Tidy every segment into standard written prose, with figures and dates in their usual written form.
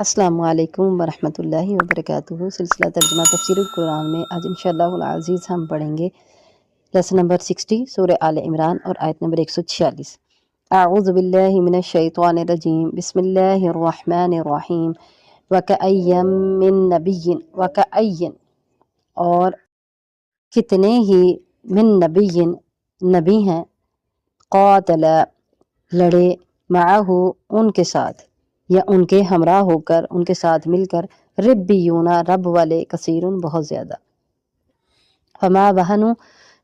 السلام علیکم ورحمۃ اللہ وبرکاتہ۔ سلسلہ ترجمہ تفسیر القرآن میں آج انشاءاللہ العزیز ہم پڑھیں گے لیسن نمبر 60 سورہ آل عمران اور آیت نمبر 146۔ اعوذ باللہ من الشیطان الرجیم، بسم اللہ الرحمن الرحیم۔ وَكَأَيٍّ مِّن نَبِيٍّ، وَكَأَيٍّ اور کتنے ہی، من نبی نبی ہیں، قاتل لڑے، معہ ان کے ساتھ یا ان کے ہمراہ ہو کر، ان کے ساتھ مل کر، ربیون رب والے، کثیرن بہت زیادہ۔ فما وہنوا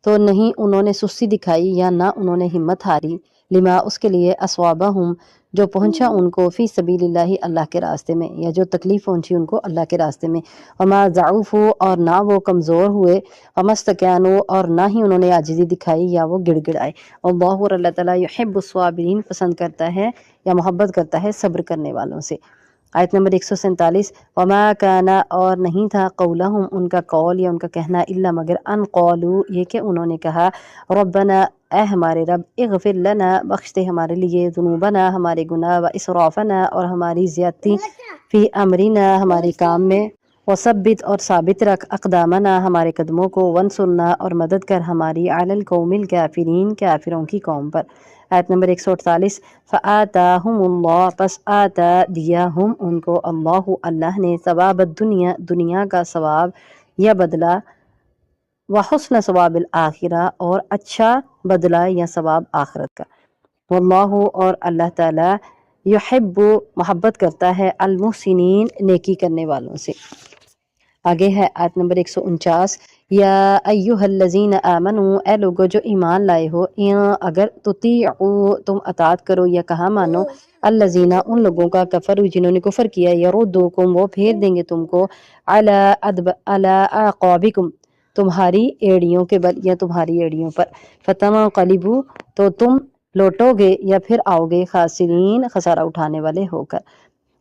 تو نہیں انہوں نے سستی دکھائی یا نہ انہوں نے ہمت ہاری، لما اس کے لیے، اصابہم جو پہنچا ان کو، فی سبیل اللہ اللہ کے راستے میں، یا جو تکلیف پہنچی ان کو اللہ کے راستے میں، وما ضعفوا اور نہ وہ کمزور ہوئے، وما استکانوا اور نہ ہی انہوں نے عاجزی دکھائی یا وہ گڑ گڑائے۔ اللہ اور اللہ تعالیٰ یحب الصابرین پسند کرتا ہے یا محبت کرتا ہے صبر کرنے والوں سے۔ آیت نمبر 147۔ وما کان اور نہیں تھا، قولہم ان کا قول یا ان کا کہنا، الا مگر، ان قولوا یہ کہ انہوں نے کہا، ربنا اے ہمارے رب، اغفر لنا بخش دے ہمارے لیے، ذنوبنا ہمارے گناہ، و اسرافنا اور ہماری زیادتی، فی امرنا ہمارے کام میں، وثبت اور ثابت رکھ، اقدامنا ہمارے قدموں کو، وانصرنا اور مدد کر ہماری، علی القوم الکافرین کافروں کی قوم پر۔ آیت نمبر 148۔ فآتاہم اللہ پس آتا دیا ہم ان کو، اللہ نے، ثواب الدنیا دنیا کا ثواب یا بدلہ، وحسن ثواب الآخرہ اور اچھا بدلہ یا ثواب آخرت کا۔ واللہ اور اللہ تعالیٰ، یحب محبت کرتا ہے، المحسنین نیکی کرنے والوں سے۔ آگے ہے آیت نمبر 149۔ یا ایہا الذین آمنوا اے لوگو جو ایمان لائے ہو، اگر تطیعوا تم اطاعت کرو یا کہا مانو، الذین ان لوگوں کا، کفروا جنہوں نے کفر کیا، یردوکم وہ پھیر دیں گے تم کو، علی اعقابکم تمہاری ایڑیوں کے بل یا تمہاری ایڑیوں پر، فتنقلبوا تو تم لوٹو گے یا پھر آؤ گے، خاسرین خسارہ اٹھانے والے ہو کر۔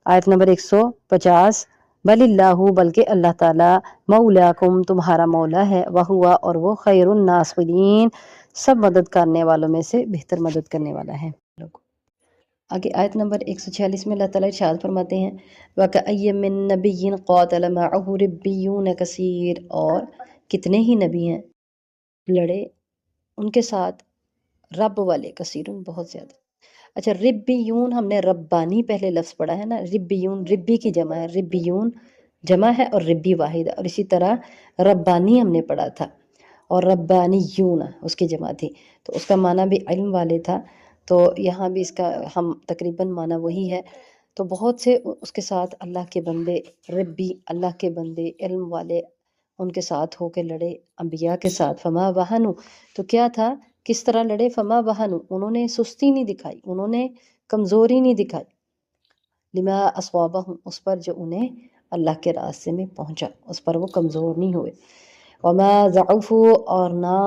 آیت نمبر 150۔ بل اللہ بلکہ اللہ تعالیٰ، مولاکم تمہارا مولا ہے، وہوا اور وہ، خیر الناصرین سب مدد کرنے والوں میں سے بہتر مدد کرنے والا ہے۔ آگے آیت نمبر 146 میں اللہ تعالیٰ ارشاد فرماتے ہیں، وَكَأَيٍّ مِّن نَبِيٍّ قَاتَلَ مَعَهُ رِبِّيُّونَ كَثِيرٌ اور کتنے ہی نبی ہیں، لڑے ان کے ساتھ رب والے، کثیرن بہت زیادہ۔ اچھا، ربیون ہم نے ربانی پہلے لفظ پڑھا ہے نا، ربیون ربی کی جمع ہے، ربیون جمع ہے اور ربی واحد ہے، اور اسی طرح ربانی ہم نے پڑھا تھا اور ربانیون اس کی جمع تھی، تو اس کا معنی بھی علم والے تھا، تو یہاں بھی اس کا ہم تقریباً معنی وہی ہے۔ تو بہت سے اس کے ساتھ اللہ کے بندے، ربی اللہ کے بندے، علم والے ان کے ساتھ ہو کے لڑے، انبیاء کے ساتھ۔ فما وہنوا تو کیا تھا، کس طرح لڑے، فما وہنوا انہوں نے سستی نہیں دکھائی، انہوں نے کمزوری نہیں دکھائی، لما اصابہم اس پر جو انہیں اللہ کے راستے میں پہنچا، اس پر وہ کمزور نہیں ہوئے، وما ضعفوا اور نہ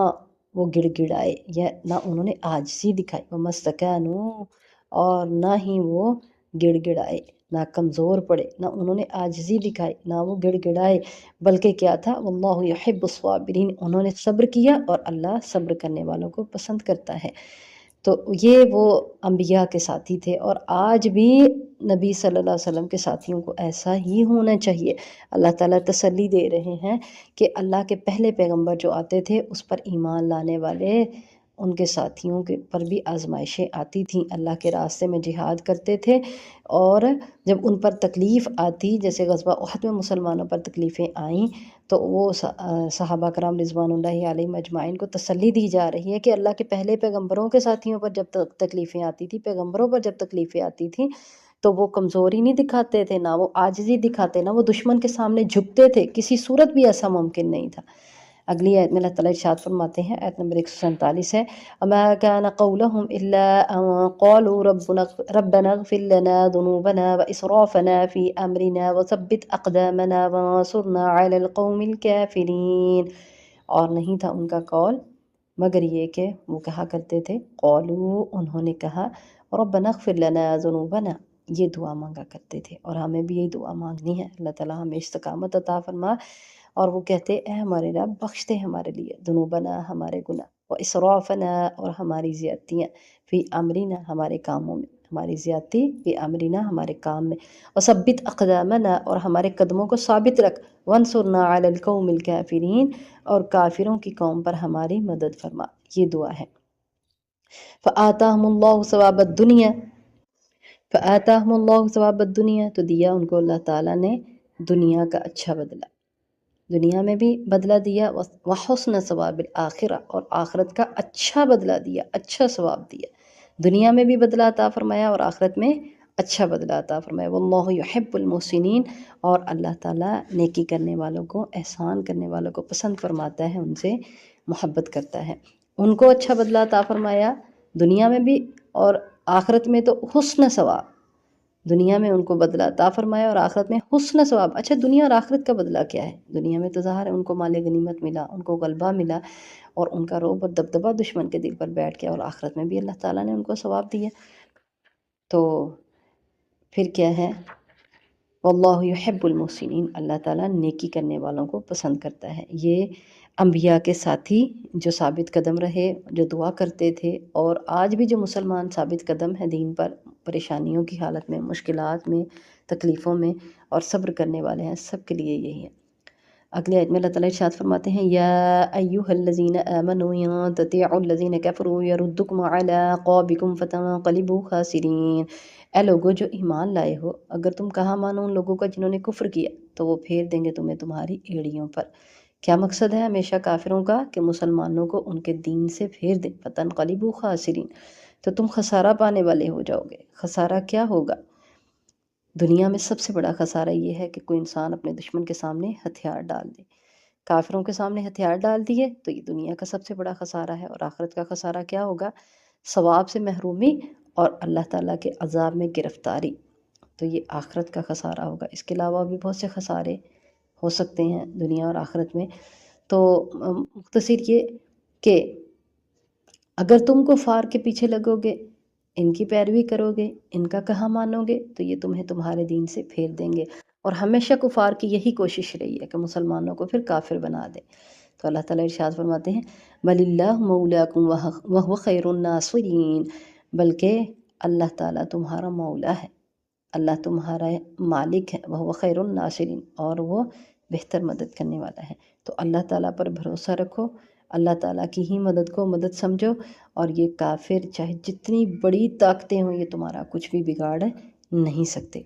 وہ گڑ گڑائے یا نہ انہوں نے عاجزی دکھائی، وما استکانوا اور نہ ہی وہ گڑ گڑائے، نہ کمزور پڑے، نہ انہوں نے عاجزی دکھائی، نہ وہ گڑ گڑائے، بلکہ کیا تھا، واللہ یحب الصابرین انہوں نے صبر کیا اور اللہ صبر کرنے والوں کو پسند کرتا ہے۔ تو یہ وہ انبیاء کے ساتھی تھے، اور آج بھی نبی صلی اللہ علیہ وسلم کے ساتھیوں کو ایسا ہی ہونا چاہیے۔ اللہ تعالیٰ تسلی دے رہے ہیں کہ اللہ کے پہلے پیغمبر جو آتے تھے اس پر ایمان لانے والے ان کے ساتھیوں کے پر بھی آزمائشیں آتی تھیں، اللہ کے راستے میں جہاد کرتے تھے، اور جب ان پر تکلیف آتی، جیسے غزوہ احد میں مسلمانوں پر تکلیفیں آئیں، تو وہ صحابہ کرام رضوان اللہ علیہم اجمعین کو تسلی دی جا رہی ہے کہ اللہ کے پہلے پیغمبروں کے ساتھیوں پر جب تکلیفیں آتی تھی، پیغمبروں پر جب تکلیفیں آتی تھیں، تو وہ کمزوری نہیں دکھاتے تھے، نہ وہ عاجزی دکھاتے، نہ وہ دشمن کے سامنے جھکتے تھے، کسی صورت بھی ایسا ممکن نہیں تھا۔ اگلی آیت میں اللہ تعالیٰ ارشاد فرماتے ہیں، آیت نمبر 147 ہے، وَمَا كَانَ قَوْلَهُمْ إِلَّا أَن قَالُوا رَبَّنَا اغْفِرْ لَنَا ذُنُوبَنَا وَإِسْرَافَنَا فِي أَمْرِنَا وَثَبِّتْ أَقْدَامَنَا وَانصُرْنَا عَلَى الْقَوْمِ الْكَافِرِينَ اور نہیں تھا ان کا قول مگر یہ کہ وہ کہا کرتے تھے، قولوا انہوں نے کہا، ربنا اغفر لنا ذنوبنا یہ دعا مانگا کرتے تھے، اور ہمیں بھی یہی دعا مانگنی ہے، اللہ تعالیٰ ہمیں استقامت عطا فرما، اور وہ کہتے، اے ہمارے رب بخش دے ہمارے لیے، ذنوبنا ہمارے گناہ، و اسرافنا اور ہماری زیادتیاں، فی امرنا ہمارے کاموں میں، ہماری زیادتی بے امرنا ہمارے کام میں، اور ثبت اقدامنا اور ہمارے قدموں کو ثابت رکھ، وانصرنا علی القوم الکافرین اور کافروں کی قوم پر ہماری مدد فرما۔ یہ دعا ہے۔ فآتاہم اللہ ثواب الدنیا، فآتاہم اللہ ثواب الدنیا، تو دیا ان کو اللہ تعالیٰ نے دنیا کا اچھا بدلہ، دنیا میں بھی بدلہ دیا، وحسن ثواب الآخرہ اور آخرت کا اچھا بدلہ دیا، اچھا ثواب دیا، دنیا میں بھی بدلہ عطا فرمایا اور آخرت میں اچھا بدلہ عطا فرمایا۔ واللہ یحب المحسنین، اور اللہ تعالیٰ نیکی کرنے والوں کو، احسان کرنے والوں کو پسند فرماتا ہے، ان سے محبت کرتا ہے۔ ان کو اچھا بدلہ عطا فرمایا دنیا میں بھی، اور آخرت میں تو حسن ثواب، دنیا میں ان کو بدلہ عطا فرمایا اور آخرت میں حسن ثواب۔ اچھا دنیا اور آخرت کا بدلہ کیا ہے؟ دنیا میں تو ظاہر ہے ان کو مال غنیمت ملا، ان کو غلبہ ملا، اور ان کا رعب اور دبدبہ دشمن کے دل پر بیٹھ گیا، اور آخرت میں بھی اللہ تعالیٰ نے ان کو ثواب دیا۔ تو پھر کیا ہے؟ واللہ یحب المحسنین، اللہ تعالیٰ نیکی کرنے والوں کو پسند کرتا ہے۔ یہ انبیاء کے ساتھی جو ثابت قدم رہے، جو دعا کرتے تھے، اور آج بھی جو مسلمان ثابت قدم ہیں دین پر، پریشانیوں کی حالت میں، مشکلات میں، تکلیفوں میں، اور صبر کرنے والے ہیں، سب کے لیے یہی ہے۔ اگلے آیت میں اللہ تعالیٰ ارشاد فرماتے ہیں، یا ایھا الذین آمنوا ان تطیعوا الذین کفروا یردکم علی اعقابکم فتنقلبوا خاسرین۔ اے لوگو جو ایمان لائے ہو، اگر تم کہا مانو ان لوگوں کا جنہوں نے کفر کیا، تو وہ پھیر دیں گے تمہیں تمہاری ایڑیوں پر۔ کیا مقصد ہے ہمیشہ کافروں کا؟ کہ مسلمانوں کو ان کے دین سے پھیر دیں، فتنقلبوا خاسرین، تو تم خسارہ پانے والے ہو جاؤ گے۔ خسارہ کیا ہوگا؟ دنیا میں سب سے بڑا خسارہ یہ ہے کہ کوئی انسان اپنے دشمن کے سامنے ہتھیار ڈال دے۔ کافروں کے سامنے ہتھیار ڈال دیے تو یہ دنیا کا سب سے بڑا خسارہ ہے، اور آخرت کا خسارہ کیا ہوگا؟ ثواب سے محرومی اور اللہ تعالیٰ کے عذاب میں گرفتاری، تو یہ آخرت کا خسارہ ہوگا۔ اس کے علاوہ بھی بہت سے خسارے ہو سکتے ہیں دنیا اور آخرت میں۔ تو مختصر یہ کہ اگر تم کفار کے پیچھے لگو گے، ان کی پیروی کرو گے، ان کا کہا مانو گے، تو یہ تمہیں تمہارے دین سے پھیر دیں گے، اور ہمیشہ کفار کی یہی کوشش رہی ہے کہ مسلمانوں کو پھر کافر بنا دیں۔ تو اللہ تعالیٰ ارشاد فرماتے ہیں، بل اللہ مولاکم وہو خیر الناصرین، بلکہ اللہ تعالیٰ تمہارا مولا ہے، اللہ تمہارا مالک ہے، وہو خیر الناصرین، اور وہ بہتر مدد کرنے والا ہے۔ تو اللہ تعالیٰ پر بھروسہ رکھو، اللہ تعالیٰ کی ہی مدد کو مدد سمجھو، اور یہ کافر چاہے جتنی بڑی طاقتیں ہوں، یہ تمہارا کچھ بھی بگاڑ نہیں سکتے۔